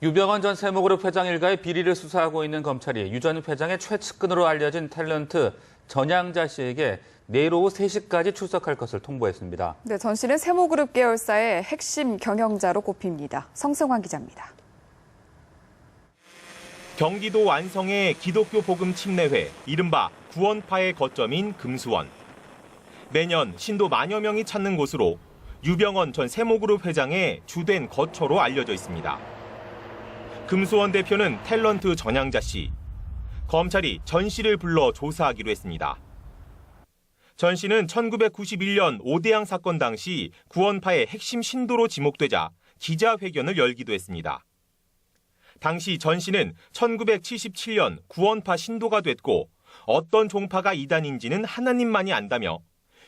유병헌 전 세모그룹 회장 일가의 비리를 수사하고 있는 검찰이 유 전 회장의 최측근으로 알려진 탤런트 전향자 씨에게 내일 오후 3시까지 출석할 것을 통보했습니다. 네, 전 씨는 세모그룹 계열사의 핵심 경영자로 꼽힙니다. 성승환 기자입니다. 경기도 완성의 기독교 복음 침례회, 이른바 구원파의 거점인 금수원. 매년 신도 만여 명이 찾는 곳으로 유병헌 전 세모그룹 회장의 주된 거처로 알려져 있습니다. 금수원 대표는 탤런트 전향자 씨. 검찰이 전 씨를 불러 조사하기로 했습니다. 전 씨는 1991년 오대양 사건 당시 구원파의 핵심 신도로 지목되자 기자회견을 열기도 했습니다. 당시 전 씨는 1977년 구원파 신도가 됐고 어떤 종파가 이단인지는 하나님만이 안다며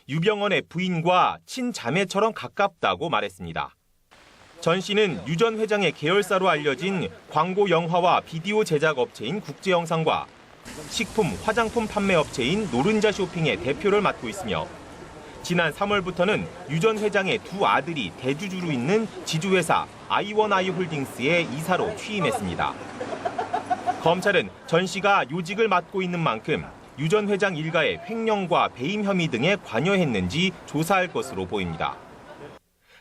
유병헌의 부인과 친자매처럼 가깝다고 말했습니다. 전 씨는 유 전 회장의 계열사로 알려진 광고 영화와 비디오 제작 업체인 국제영상과 식품, 화장품 판매 업체인 노른자 쇼핑의 대표를 맡고 있으며 지난 3월부터는 유 전 회장의 두 아들이 대주주로 있는 지주회사 I1i홀딩스의 이사로 취임했습니다. 검찰은 전 씨가 요직을 맡고 있는 만큼 유 전 회장 일가의 횡령과 배임 혐의 등에 관여했는지 조사할 것으로 보입니다.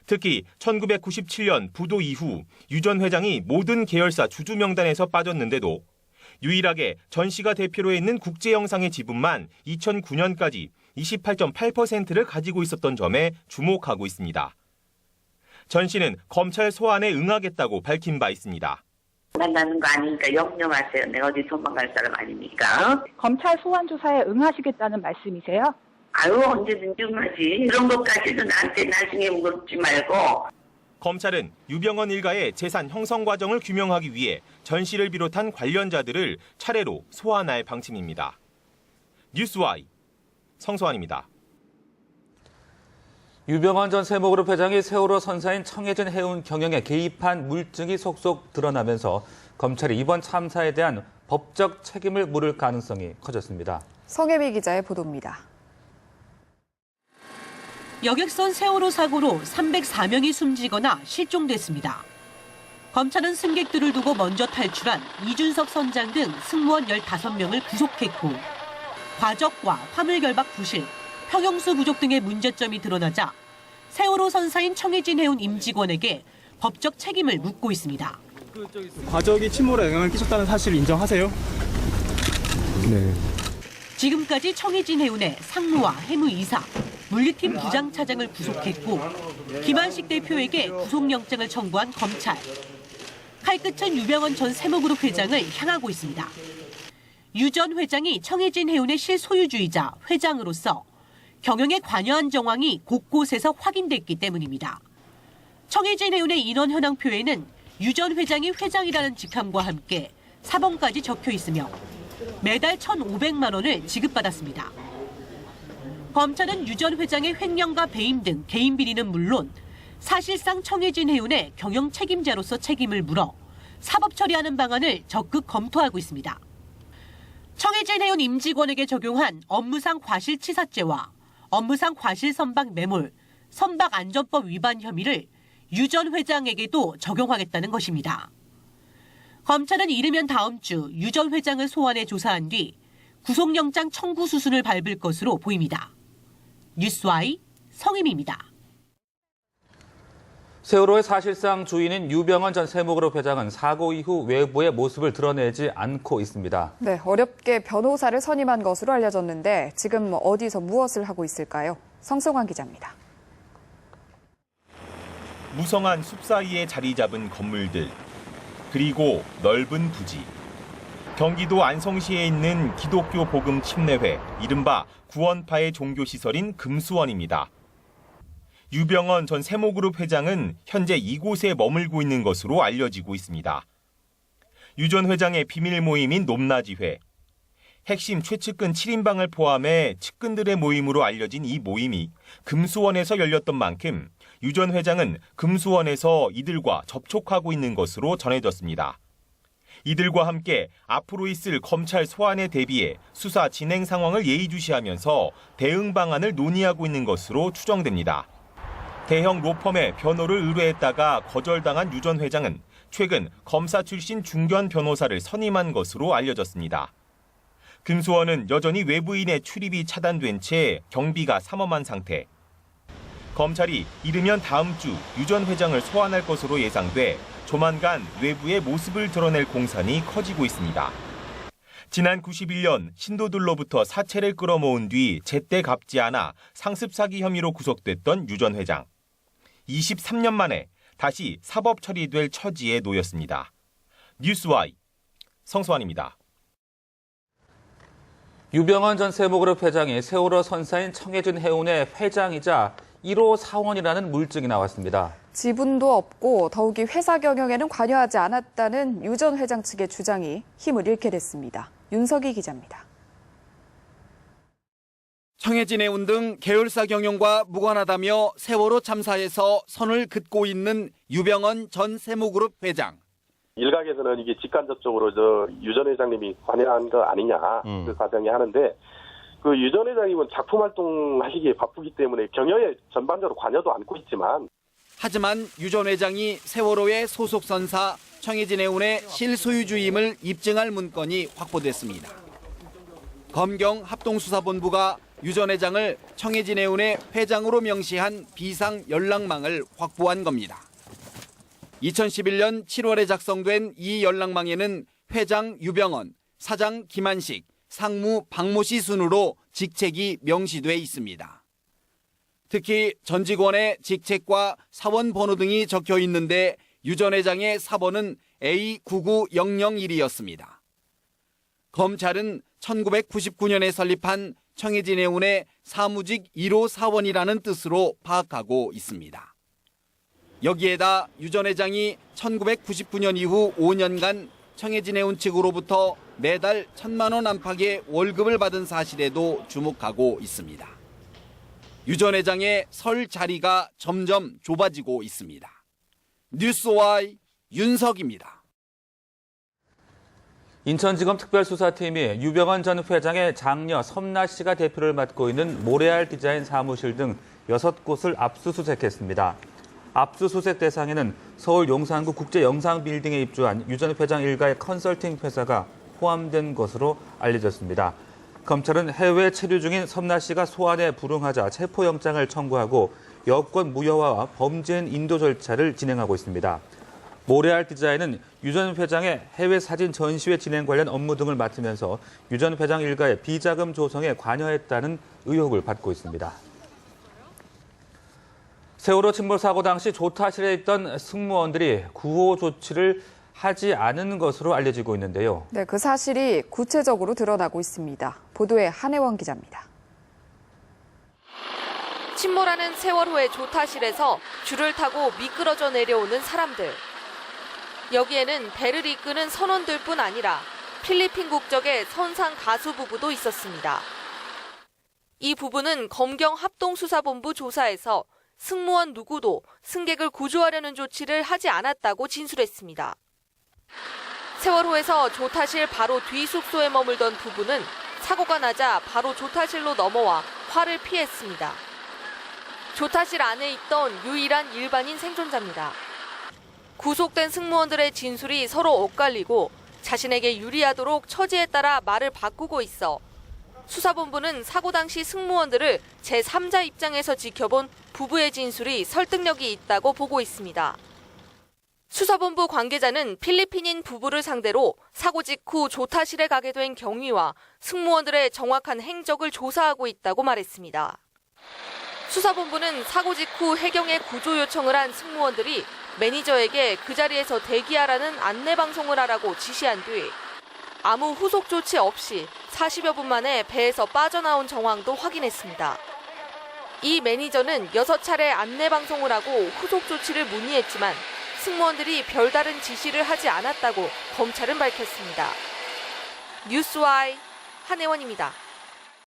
특히 1997년 부도 이후 유 전 회장이 모든 계열사 주주 명단에서 빠졌는데도 유일하게 전 씨가 대표로 있는 국제영상의 지분만 2009년까지 28.8%를 가지고 있었던 점에 주목하고 있습니다. 전 씨는 검찰 소환에 응하겠다고 밝힌 바 있습니다. 만나는 거 아니니까 염려 마세요. 내가 어디 도망갈 사람 아닙니까? 검찰 소환 조사에 응하시겠다는 말씀이세요? 아유, 언제든지 응하지. 이런 것까지도 나한테 나중에 물지 말고. 검찰은 유병헌 일가의 재산 형성 과정을 규명하기 위해 전 씨를 비롯한 관련자들을 차례로 소환할 방침입니다. 뉴스와이 성소환입니다. 유병헌 전 세모그룹 회장이 세월호 선사인 청해진 해운 경영에 개입한 물증이 속속 드러나면서 검찰이 이번 참사에 대한 법적 책임을 물을 가능성이 커졌습니다. 성혜미 기자의 보도입니다. 여객선 세월호 사고로 304명이 숨지거나 실종됐습니다. 검찰은 승객들을 두고 먼저 탈출한 이준석 선장 등 승무원 15명을 구속했고 과적과 화물결박 부실, 평형수 부족 등의 문제점이 드러나자 세월호 선사인 청해진 해운 임직원에게 법적 책임을 묻고 있습니다. 과적이 침몰에 영향을 끼쳤다는 사실을 인정하세요? 네. 지금까지 청해진 해운의 상무와 해무이사, 물류팀 부장차장을 구속했고 김한식 대표에게 구속영장을 청구한 검찰. 칼끝은 유병헌 전 세모그룹 회장을 향하고 있습니다. 유 전 회장이 청해진 해운의 실소유주이자 회장으로서 경영에 관여한 정황이 곳곳에서 확인됐기 때문입니다. 청해진 해운의 인원 현황표에는 유 전 회장이 회장이라는 직함과 함께 사범까지 적혀 있으며 매달 1,500만 원을 지급받았습니다. 검찰은 유 전 회장의 횡령과 배임 등 개인 비리는 물론 사실상 청해진 해운의 경영 책임자로서 책임을 물어 사법 처리하는 방안을 적극 검토하고 있습니다. 청해진 해운 임직원에게 적용한 업무상 과실치사죄와 업무상 과실선박 매몰, 선박안전법 위반 혐의를 유 전 회장에게도 적용하겠다는 것입니다. 검찰은 이르면 다음 주 유 전 회장을 소환해 조사한 뒤 구속영장 청구 수순을 밟을 것으로 보입니다. 뉴스와이 성임입니다. 세월호의 사실상 주인인 유병헌 전 세모그룹 회장은 사고 이후 외부의 모습을 드러내지 않고 있습니다. 네, 어렵게 변호사를 선임한 것으로 알려졌는데 지금 어디서 무엇을 하고 있을까요? 성승환 기자입니다. 무성한 숲 사이에 자리 잡은 건물들, 그리고 넓은 부지. 경기도 안성시에 있는 기독교 복음 침례회, 이른바 구원파의 종교시설인 금수원입니다. 유병헌 전 세모그룹 회장은 현재 이곳에 머물고 있는 것으로 알려지고 있습니다. 유 전 회장의 비밀 모임인 높낮이회, 핵심 최측근 7인방을 포함해 측근들의 모임으로 알려진 이 모임이 금수원에서 열렸던 만큼 유 전 회장은 금수원에서 이들과 접촉하고 있는 것으로 전해졌습니다. 이들과 함께 앞으로 있을 검찰 소환에 대비해 수사 진행 상황을 예의주시하면서 대응 방안을 논의하고 있는 것으로 추정됩니다. 대형 로펌의 변호를 의뢰했다가 거절당한 유 전 회장은 최근 검사 출신 중견 변호사를 선임한 것으로 알려졌습니다. 금수원은 여전히 외부인의 출입이 차단된 채 경비가 삼엄한 상태. 검찰이 이르면 다음 주 유 전 회장을 소환할 것으로 예상돼 조만간 외부의 모습을 드러낼 공산이 커지고 있습니다. 지난 91년 신도들로부터 사채를 끌어모은 뒤 제때 갚지 않아 상습 사기 혐의로 구속됐던 유 전 회장. 23년 만에 다시 사법 처리될 처지에 놓였습니다. 뉴스와이 성수환입니다. 유병헌 전 세모그룹 회장이 세월호 선사인 청해진 해운의 회장이자 1호 사원이라는 물증이 나왔습니다. 지분도 없고 더욱이 회사 경영에는 관여하지 않았다는 유 전 회장 측의 주장이 힘을 잃게 됐습니다. 윤석희 기자입니다. 청해진 해운 등 계열사 경영과 무관하다며 세월호 참사에서 선을 긋고 있는 유병헌 전 세모그룹 회장. 일각에서는 이게 직간접적으로 유 전 회장님이 관여한 거 아니냐 그 가정이 하는데 그 유 전 회장님은 작품 활동하시기에 바쁘기 때문에 경영에 전반적으로 관여도 않고 있지만 하지만 유 전 회장이 세월호의 소속 선사 청해진 해운의 실소유주임을 입증할 문건이 확보됐습니다. 검경 합동수사본부가 유 전 회장을 청해진 해운의 회장으로 명시한 비상 연락망을 확보한 겁니다. 2011년 7월에 작성된 이 연락망에는 회장 유병헌, 사장 김한식, 상무 박모 씨 순으로 직책이 명시돼 있습니다. 특히 전 직원의 직책과 사원 번호 등이 적혀 있는데 유 전 회장의 사번은 A99001이었습니다. 검찰은 1999년에 설립한 청해진 해운의 사무직 1호 사원이라는 뜻으로 파악하고 있습니다. 여기에다 유 전 회장이 1999년 이후 5년간 청해진 해운 측으로부터 매달 1,000만 원 안팎의 월급을 받은 사실에도 주목하고 있습니다. 유 전 회장의 설 자리가 점점 좁아지고 있습니다. 뉴스와이 윤석입니다. 인천지검 특별수사팀이 유병헌 전 회장의 장녀 섬나 씨가 대표를 맡고 있는 모래알 디자인 사무실 등 6곳을 압수수색했습니다. 압수수색 대상에는 서울 용산구 국제영상빌딩에 입주한 유 전 회장 일가의 컨설팅 회사가 포함된 것으로 알려졌습니다. 검찰은 해외 체류 중인 섬나 씨가 소환에 불응하자 체포영장을 청구하고 여권 무효화와 범죄인 인도 절차를 진행하고 있습니다. 모래알 디자인은 유 전 회장의 해외 사진 전시회 진행 관련 업무 등을 맡으면서 유 전 회장 일가의 비자금 조성에 관여했다는 의혹을 받고 있습니다. 세월호 침몰 사고 당시 조타실에 있던 승무원들이 구호 조치를 하지 않은 것으로 알려지고 있는데요. 네, 그 사실이 구체적으로 드러나고 있습니다. 보도에 한혜원 기자입니다. 침몰하는 세월호의 조타실에서 줄을 타고 미끄러져 내려오는 사람들. 여기에는 배를 이끄는 선원들뿐 아니라 필리핀 국적의 선상 가수 부부도 있었습니다. 이 부부는 검경 합동수사본부 조사에서 승무원 누구도 승객을 구조하려는 조치를 하지 않았다고 진술했습니다. 세월호에서 조타실 바로 뒤 숙소에 머물던 부부는 사고가 나자 바로 조타실로 넘어와 화를 피했습니다. 조타실 안에 있던 유일한 일반인 생존자입니다. 구속된 승무원들의 진술이 서로 엇갈리고 자신에게 유리하도록 처지에 따라 말을 바꾸고 있어 수사본부는 사고 당시 승무원들을 제3자 입장에서 지켜본 부부의 진술이 설득력이 있다고 보고 있습니다. 수사본부 관계자는 필리핀인 부부를 상대로 사고 직후 조타실에 가게 된 경위와 승무원들의 정확한 행적을 조사하고 있다고 말했습니다. 수사본부는 사고 직후 해경에 구조 요청을 한 승무원들이 매니저에게 그 자리에서 대기하라는 안내방송을 하라고 지시한 뒤 아무 후속 조치 없이 40여 분 만에 배에서 빠져나온 정황도 확인했습니다. 이 매니저는 6차례 안내방송을 하고 후속 조치를 문의했지만 승무원들이 별다른 지시를 하지 않았다고 검찰은 밝혔습니다. 뉴스와이 한혜원입니다.